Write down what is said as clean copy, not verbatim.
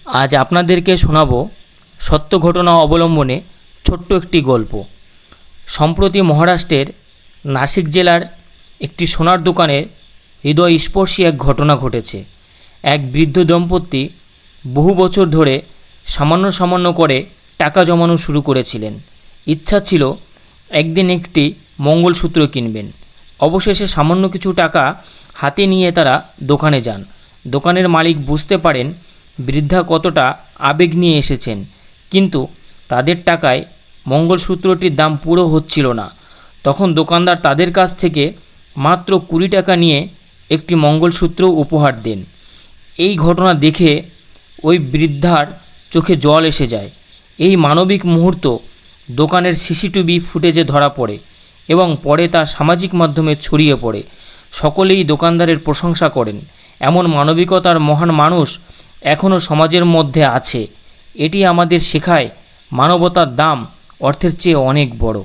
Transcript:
আজ আপনাদেরকে শোনাবো সত্য ঘটনা অবলম্বনে ছোট্ট একটি গল্প। সম্প্রতি মহারাষ্ট্রের নাসিক জেলার একটি সোনার দোকানে হৃদয়স্পর্শী এক ঘটনা ঘটেছে। এক বৃদ্ধ দম্পতি বহু বছর ধরে সামান্য সামান্য করে টাকা জমানো শুরু করেছিলেন। ইচ্ছা ছিল একদিন একটি মঙ্গলসূত্র কিনবেন। অবশেষে সামান্য কিছু টাকা হাতে নিয়ে তারা দোকানে যান। দোকানের মালিক বুঝতে পারেন বৃদ্ধা কতটা আবেগ নিয়ে এসেছেন, কিন্তু তাদের টাকায় মঙ্গলসূত্রটির দাম পুরো হচ্ছিল না। তখন দোকানদার তাদের কাছ থেকে মাত্র 20 টাকা নিয়ে একটি মঙ্গলসূত্র উপহার দেন। এই ঘটনা দেখে ওই বৃদ্ধার চোখে জল এসে যায়। এই মানবিক মুহূর্ত দোকানের সিসিটিভি ফুটেজে ধরা পড়ে এবং পরে তা সামাজিক মাধ্যমে ছড়িয়ে পড়ে। সকলেই দোকানদারের প্রশংসা করেন। এমন মানবিকতার মহান মানুষ এখনও সমাজের মধ্যে আছে। এটি আমাদের শেখায় মানবতার দাম অর্থের চেয়ে অনেক বড়।